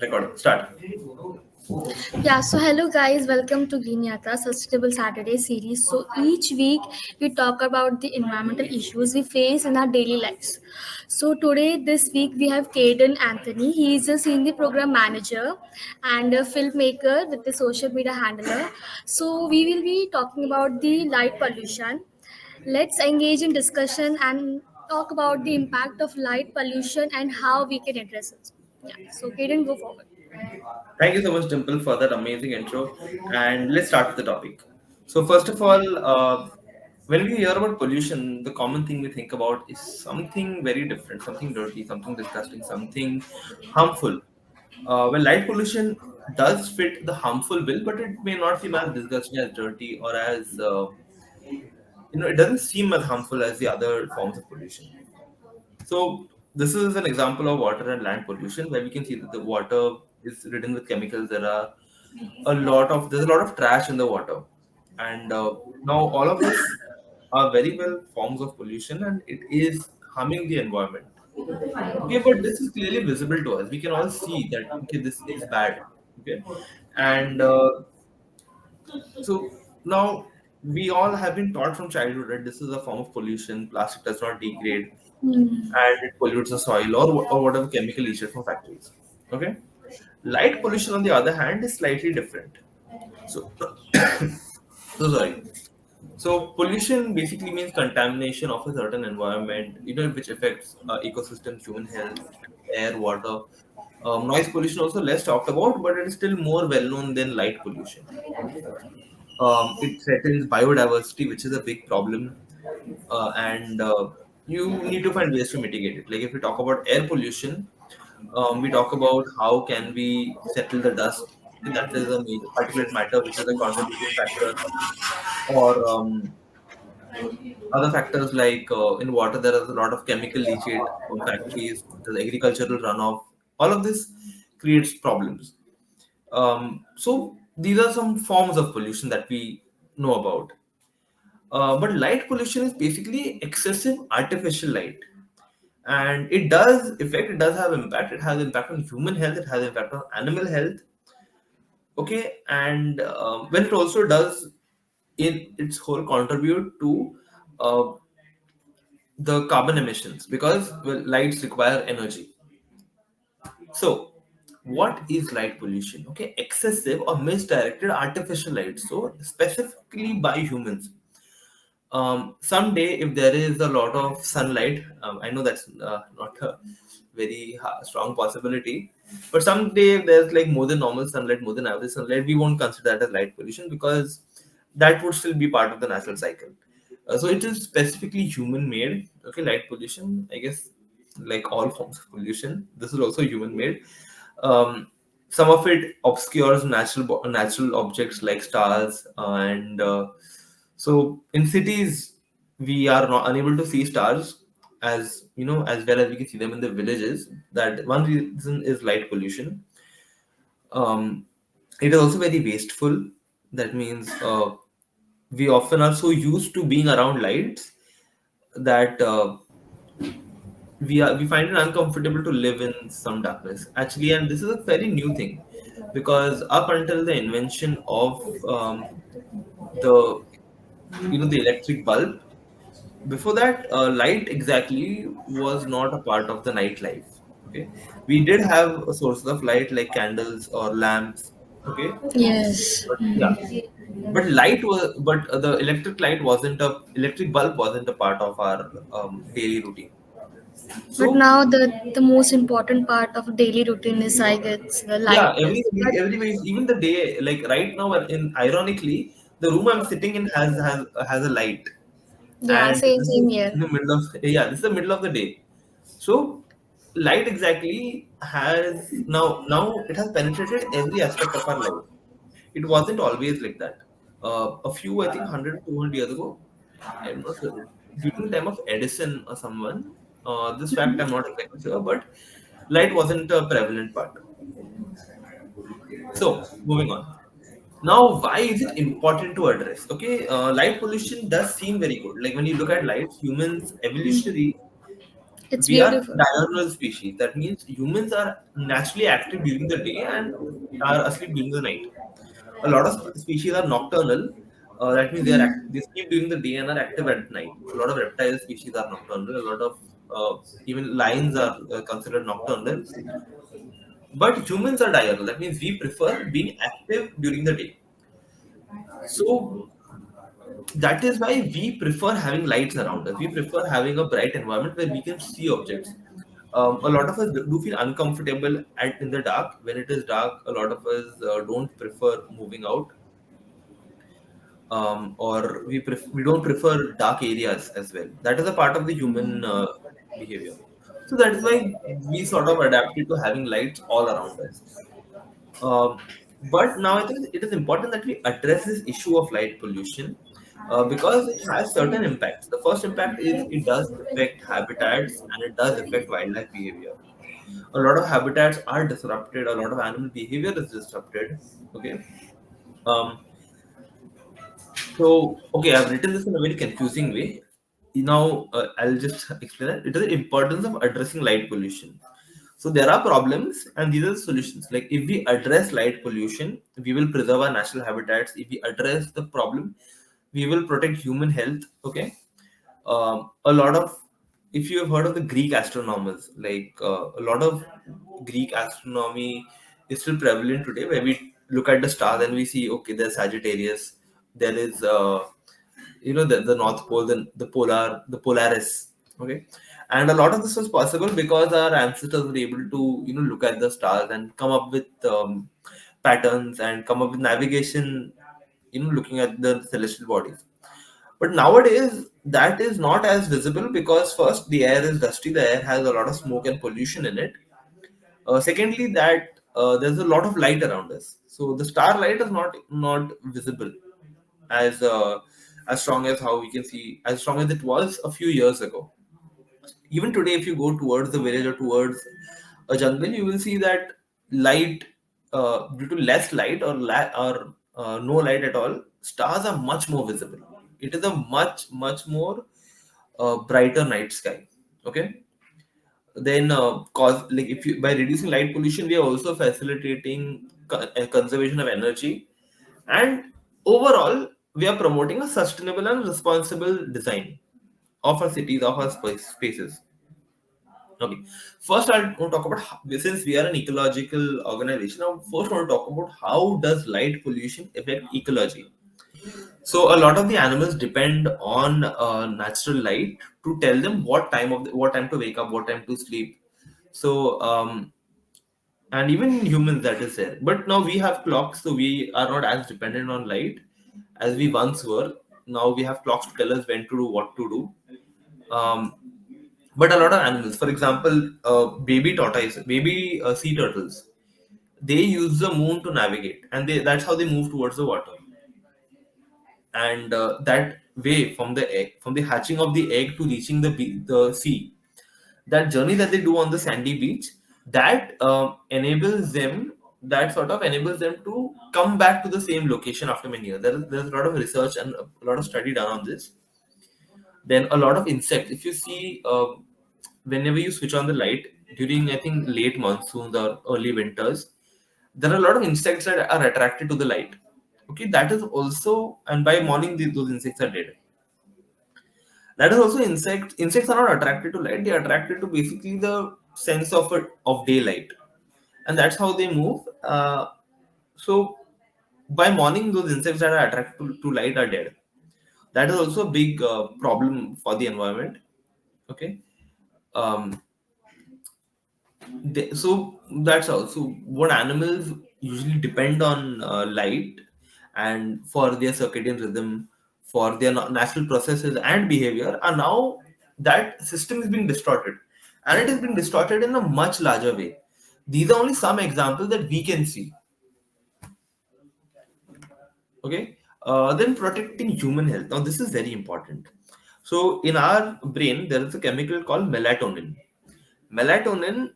Record. Start. Yeah, so hello guys, welcome to Green Yatra Sustainable Saturday series. So each week we talk about the environmental issues we face in our daily lives. So today, this week, we have Kayden Anthony. He is a senior program manager and a filmmaker with the social media handler. So we will be talking about the light pollution. Let's engage in discussion and talk about the impact of light pollution and how we can address it. Yeah, so Kayden, go forward. Thank you so much, Dimple, for that amazing intro. And let's start with the topic. So, first of all, when we hear about pollution, the common thing we think about is something very different, something dirty, something disgusting, something harmful. Well, light pollution does fit the harmful bill, but it may not seem as disgusting as dirty or as, it doesn't seem as harmful as the other forms of pollution. So this is an example of water and land pollution where we can see that the water is ridden with chemicals. There's a lot of trash in the water, and now all of this are very well forms of pollution, and it is harming the environment. Okay, but this is clearly visible to us. We can all see that okay, this is bad. Okay, and so now we all have been taught from childhood that this is a form of pollution. Plastic does not degrade Hmm. and it pollutes the soil or whatever chemical issues from factories. Okay. Light pollution, on the other hand, is slightly different. So, so sorry. So pollution basically means contamination of a certain environment, which affects ecosystems, human health, air, water. Noise pollution also less talked about, but it is still more well known than light pollution. It threatens biodiversity, which is a big problem, and you need to find ways to mitigate it. Like if we talk about air pollution, we talk about how can we settle the dust. That is a major particulate matter, which is a contributing factor, or other factors like in water there is a lot of chemical leachate from factories, the agricultural runoff. All of this creates problems. So these are some forms of pollution that we know about. But light pollution is basically excessive artificial light, and it does have impact. It has impact on human health. It has impact on animal health. Okay, and when it also does in its whole contribute to uh, the carbon emissions because well, lights require energy. So, what is light pollution? Okay, excessive or misdirected artificial light. So, specifically by humans. Someday, if there is a lot of sunlight, I know that's not a very strong possibility, but someday if there's like more than normal sunlight, more than average sunlight, we won't consider that as light pollution because that would still be part of the natural cycle. So it is specifically human made. Okay, light pollution, I guess, like all forms of pollution, this is also human made. Um, some of it obscures natural objects like stars and so in cities we are not unable to see stars as as well as we can see them in the villages. That one reason is light pollution. um, it is also very wasteful. That means we often are so used to being around lights that we find it uncomfortable to live in some darkness actually, and this is a very new thing because up until the invention of the the electric bulb, before that light exactly was not a part of the nightlife. Okay, we did have a source of light like candles or lamps. Okay, Yes. but yeah, but the electric bulb wasn't a part of our daily routine. But So now the most important part of daily routine is I guess the yeah, lightness. But every way, even the day, like right now, in ironically, the room I'm sitting in has a light, yeah, and same this same is here. in the middle of yeah, this is the middle of the day. So light exactly has now it has penetrated every aspect of our life. It wasn't always like that. A few, I think, 100 200 years ago, I'm not sure. During the time of Edison or someone, this fact I'm not exactly sure, but light wasn't a prevalent part. So, moving on. Now, why is it important to address? Okay, light pollution does seem very good. Like when you look at lights, humans evolutionary, It's We are beautiful. diurnal species. That means humans are naturally active during the day and are asleep during the night. A lot of species are nocturnal. That means they sleep during the day and are active at night. A lot of reptile species are nocturnal. A lot of even lions are considered nocturnal. But humans are diurnal. That means we prefer being active during the day. So that is why we prefer having lights around us. We prefer having a bright environment where we can see objects. A lot of us do feel uncomfortable in the dark. When it is dark, a lot of us don't prefer moving out, or we don't prefer dark areas as well. That is a part of the human behavior. So that is why we sort of adapted to having lights all around us. Um, but now I think it is important that we address this issue of light pollution because it has certain impacts. The first impact is it does affect habitats and it does affect wildlife behavior. A lot of habitats are disrupted, a lot of animal behavior is disrupted. Okay. Um, okay, I've written this in a very confusing way. Now, I'll just explain it. It is the importance of addressing light pollution. So there are problems, and these are the solutions. Like if we address light pollution, we will preserve our natural habitats. If we address the problem, we will protect human health. Okay, a lot of if you have heard of the Greek astronomers, like a lot of Greek astronomy is still prevalent today, where we look at the stars and we see, okay, there's Sagittarius, there is the North Pole, the Polaris, okay, and a lot of this was possible because our ancestors were able to look at the stars and come up with patterns and come up with navigation, looking at the celestial bodies. But nowadays, that is not as visible because first, the air is dusty, the air has a lot of smoke and pollution in it. Secondly, that there's a lot of light around us, so the starlight is not visible as strong as how we can see, as strong as it was a few years ago. Even today, if you go towards the village or towards a jungle, you will see that light, due to less light or no light at all, stars are much more visible. It is a much more brighter night sky. Okay, then cause like if you by reducing light pollution, we are also facilitating conservation of energy, and overall, we are promoting a sustainable and responsible design of our cities, of our spaces. Okay. First, I want to talk about since we are an ecological organization. I first want to talk about how does light pollution affect ecology. So, a lot of the animals depend on natural light to tell them what time to wake up, what time to sleep. So, and even humans that is there. But now we have clocks, so we are not as dependent on light as we once were. Now we have clocks to tell us when to do what to do. Um, but a lot of animals, for example, baby sea turtles, they use the moon to navigate, and that's how they move towards the water. And that way, from the hatching of the egg to reaching the sea, that journey that they do on the sandy beach, that sort of enables them to come back to the same location after many years. There's a lot of research and a lot of study done on this. Then a lot of insects. If you see, whenever you switch on the light during, I think, late monsoons or early winters, there are a lot of insects that are attracted to the light. Okay, that is also, and by morning those insects are dead. That is also insects. Insects are not attracted to light; they are attracted to basically the sense of daylight, and that's how they move. So by morning, those insects that are attracted to light are dead. That is also a big problem for the environment. Okay. Um, so that's all. So what animals usually depend on light and for their circadian rhythm, for their natural processes and behavior, are now that system is being distorted, and it has been distorted in a much larger way. These are only some examples that we can see. Okay, then protecting human health. Now this is very important. So in our brain, there is a chemical called melatonin. Melatonin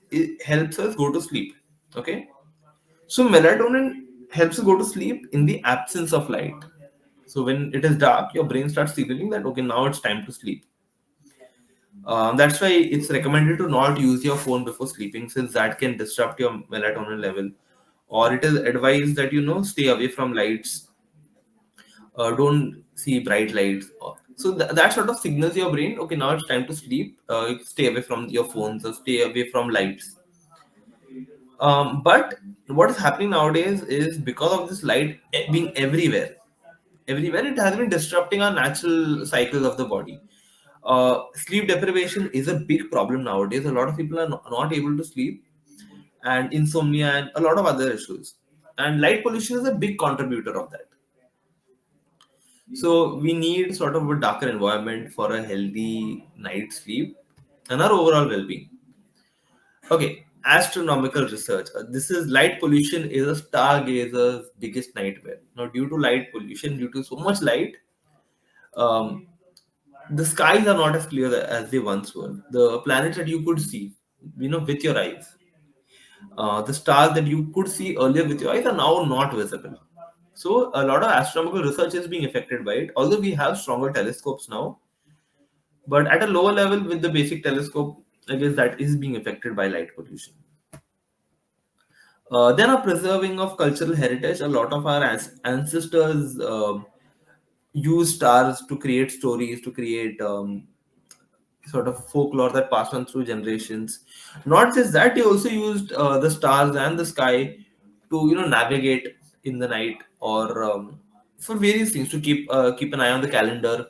it helps us go to sleep. Okay, so melatonin helps us go to sleep in the absence of light. So when it is dark, your brain starts signaling that okay, now it's time to sleep. That's why it's recommended to not use your phone before sleeping, since that can disrupt your melatonin level. Or it is advised that stay away from lights, don't see bright lights. So that sort of signals your brain, okay, now it's time to sleep. Stay away from your phones or stay away from lights. But what is happening nowadays is because of this light being everywhere, it has been disrupting our natural cycles of the body. Sleep deprivation is a big problem nowadays. A lot of people are not able to sleep, and insomnia and a lot of other issues. And light pollution is a big contributor of that. So we need sort of a darker environment for a healthy night's sleep and our overall well-being. Okay, astronomical research. This is light pollution is a stargazer's biggest nightmare. Now, due to light pollution, due to so much light, um, the skies are not as clear as they once were. The planets that you could see, with your eyes, the stars that you could see earlier with your eyes are now not visible. So, a lot of astronomical research is being affected by it. Although we have stronger telescopes now, but at a lower level with the basic telescope, I guess that is being affected by light pollution. Then our preserving of cultural heritage. A lot of our ancestors use stars to create stories, to create sort of folklore that passed on through generations. Not just that, they also used the stars and the sky to navigate in the night, or for various things, to keep an eye on the calendar.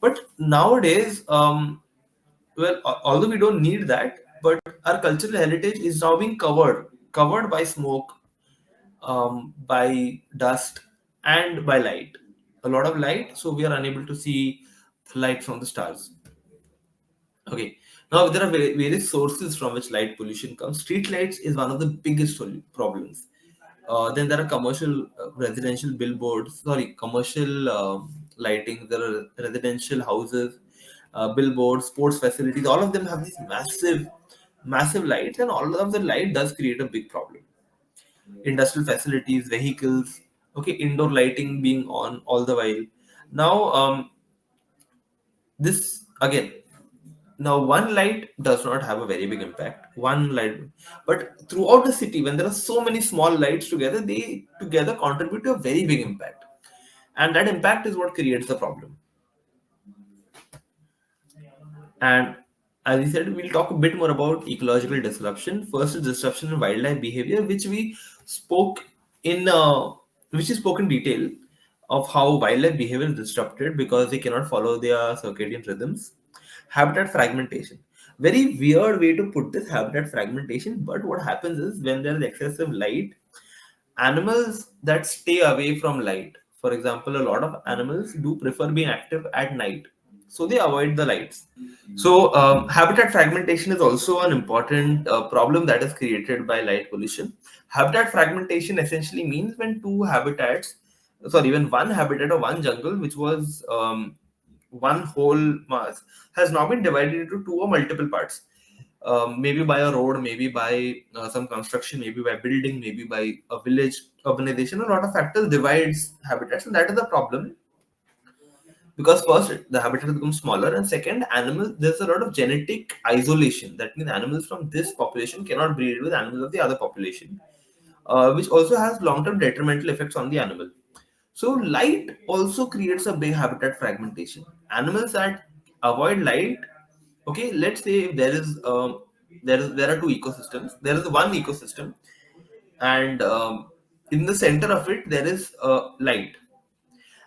But nowadays, well, although we don't need that, but our cultural heritage is now being covered by smoke, by dust, and by light. A lot of light, so we are unable to see the light from the stars. Okay. Now there are various sources from which light pollution comes. Street lights is one of the biggest problems. Then there are residential billboards. Sorry, commercial lighting. There are residential houses, billboards, sports facilities. All of them have these massive lights, and all of the light does create a big problem. Industrial facilities, vehicles. Okay, indoor lighting being on all the while. Now, this again. Now, one light does not have a very big impact. One light, but throughout the city, when there are so many small lights together, they together contribute to a very big impact, and that impact is what creates the problem. And as we said, we'll talk a bit more about ecological disruption. First is disruption in wildlife behavior, spoke in, which is spoken detail of how wildlife behavior is disrupted because they cannot follow their circadian rhythms. Habitat fragmentation. Very weird way to put this, habitat fragmentation. But what happens is when there is excessive light, animals that stay away from light. For example, a lot of animals do prefer being active at night, so they avoid the lights. So, habitat fragmentation is also an important problem that is created by light pollution. Habitat fragmentation essentially means when when one habitat or one jungle, which was one whole mass, has now been divided into two or multiple parts. Maybe by a road, maybe by some construction, maybe by building, maybe by a village urbanization. A lot of factors divides habitats, and that is the problem, because first the habitat becomes smaller, and second, animals, there's a lot of genetic isolation. That means animals from this population cannot breed with animals of the other population, which also has long-term detrimental effects on the animal. So light also creates a big habitat fragmentation. Animals that avoid light, okay, let's say if there are two ecosystems. There is one ecosystem, and in the center of it there is light.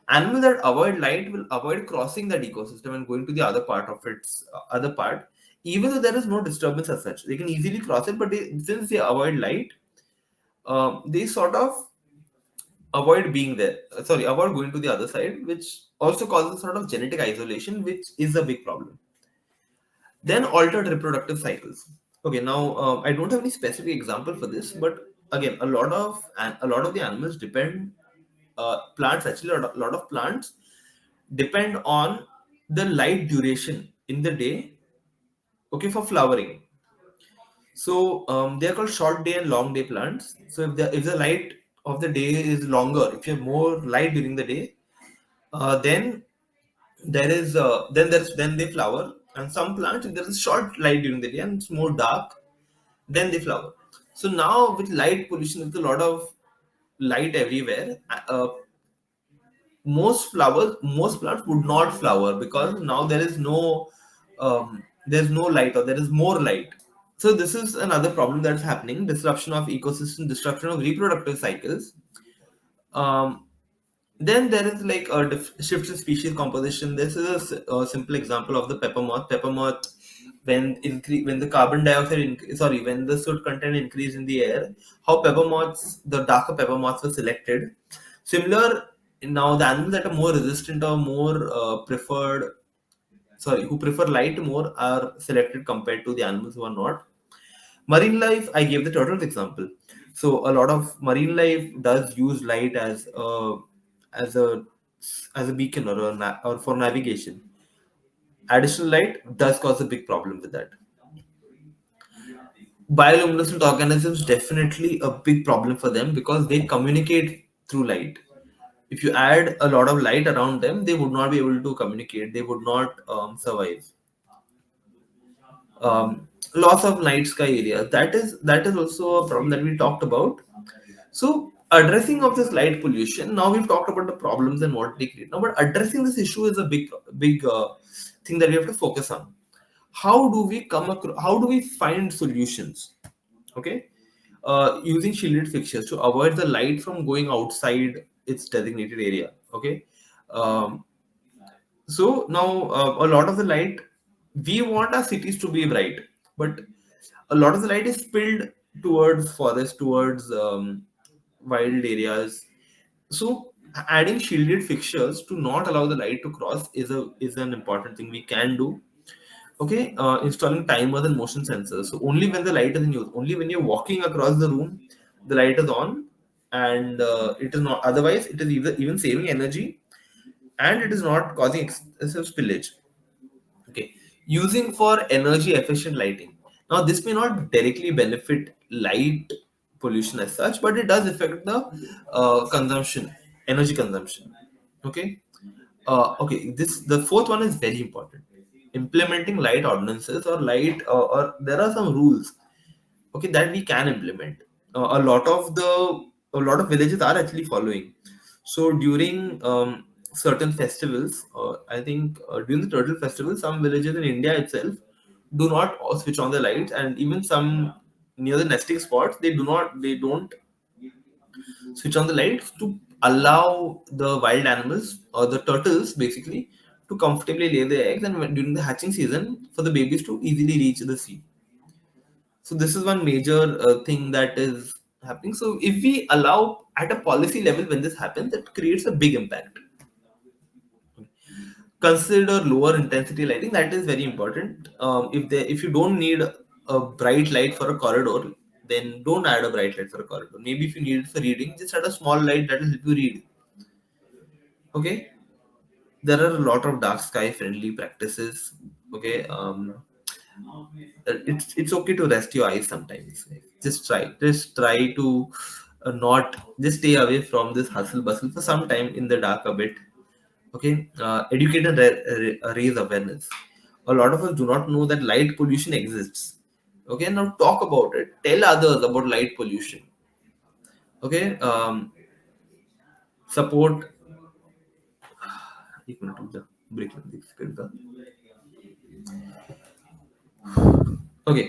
Animals that avoid light will avoid crossing that ecosystem and going to the other part of its other part, even though there is no disturbance as such. They can easily cross it, but since they avoid light, they sort of avoid being there. Avoid going to the other side, which also causes sort of genetic isolation, which is a big problem. Then altered reproductive cycles. Okay, now I don't have any specific example for this, but again, a lot of the animals depend. Plants actually, a lot of plants depend on the light duration in the day, okay, for flowering. So they are called short day and long day plants. So if the light of the day is longer, if you have more light during the day, then then they flower, And some plants, if there is short light during the day and it's more dark, then they flower. So now with light pollution, with a lot of light everywhere, most plants would not flower because now there's no light, or there is more light. So this is another problem that's happening: disruption of ecosystem, disruption of reproductive cycles. Um, then there is like a shift in species composition. This is a simple example of the pepper moth. Pepper moth, when the carbon dioxide when the soot content increased in the air, how pepper moths, the darker pepper moths were selected. Similar, now the animals that are more resistant or more who prefer light more are selected compared to the animals who are not. Marine life, I gave the turtles example. So a lot of marine life does use light as a as a beacon, or or for navigation. Additional light does cause a big problem with that. Bioluminescent organisms, definitely a big problem for them because they communicate through light. If you add a lot of light around them, they would not be able to communicate. They would not survive. Loss of night sky areas, that is also a problem that we talked about. So addressing of this light pollution, now we've talked about the problems and what they create now, but addressing this issue is a big thing that we have to focus on. How do we find solutions? Okay. Using shielded fixtures to avoid the light from going outside its designated area. Okay. um, so now, a lot of the light, we want our cities to be bright, but a lot of the light is spilled towards forest, towards wild areas. So adding shielded fixtures to not allow the light to cross is an important thing we can do. Okay, installing timers and motion sensors. So only when the light is in use, only when you're walking across the room, the light is on, and it is not. Otherwise, it is even saving energy, and it is not causing excessive spillage. Okay, using for energy efficient lighting. Now this may not directly benefit light pollution as such, but it does affect the consumption, energy consumption. Okay. Okay, this the fourth one is very important: implementing light ordinances, or or there are some rules, okay, that we can implement. A lot of villages are actually following. So during certain festivals, I think during the turtle festival, some villages in India itself do not switch on the lights, and even some near the nesting spots, they don't switch on the lights to allow the wild animals, or the turtles basically, to comfortably lay their eggs, and during the hatching season for the babies to easily reach the sea. So this is one major thing that is happening. So if we allow at a policy level, when this happens, it creates a big impact. Consider lower intensity lighting. That is very important. If you don't need a bright light for a corridor, then don't add a bright light for a corridor. Maybe if you need it for reading, just add a small light that will help you read. Okay. There are a lot of dark sky friendly practices. Okay. It's okay to rest your eyes sometimes. Just try to not just stay away from this hustle bustle for some time in the dark a bit. Okay. Educate and raise awareness. A lot of us do not know that light pollution exists. Okay, now talk about it, tell others about light pollution. Okay. Support. एक minute रुक जा, break लग गई screen का. Okay.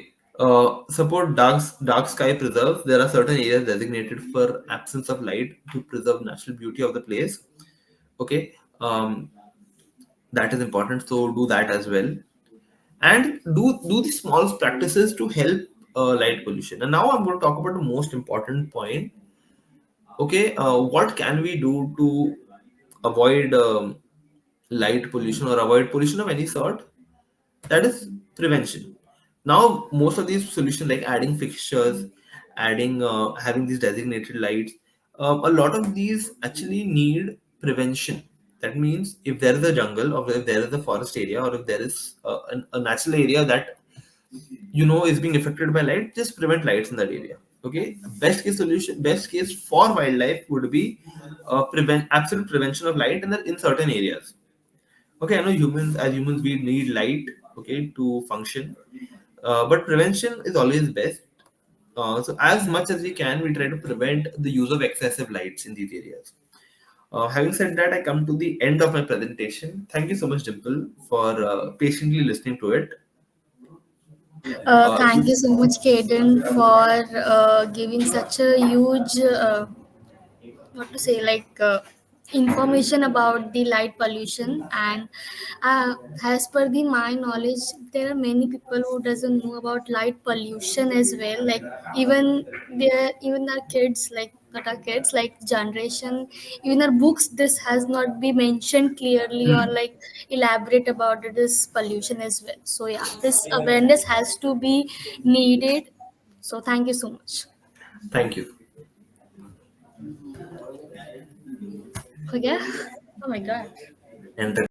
Support dark sky preserves. There are certain areas designated for absence of light to preserve natural beauty of the place. Okay. That is important. So do that as well, and do the small practices to help light pollution. And now I'm going to talk about the most important point. Okay. What can we do to avoid light pollution, or avoid pollution of any sort? That is prevention. Now most of these solutions, like adding fixtures, adding having these designated lights, a lot of these actually need prevention. That means if there is a jungle, or if there is a forest area, or if there is a natural area that is being affected by light, just prevent lights in that area. Okay. Best case for wildlife would be prevent absolute prevention of light in certain areas. Okay, I know humans, as humans, we need light okay, to function. But prevention is always best. So as much as we can, we try to prevent the use of excessive lights in these areas. Having said that, I come to the end of my presentation. Thank you so much, Dimple, for patiently listening to it. Thank you so much, Kayden, for giving such a huge what to say information about the light pollution. And as per the my knowledge, there are many people who doesn't know about light pollution as well. Like even there, even our kids, like not our kids, like generation, even our books, this has not been mentioned clearly or like elaborate about this pollution as well. So yeah, this awareness has to be needed. So thank you so much. Thank you. Okay. Oh my god. And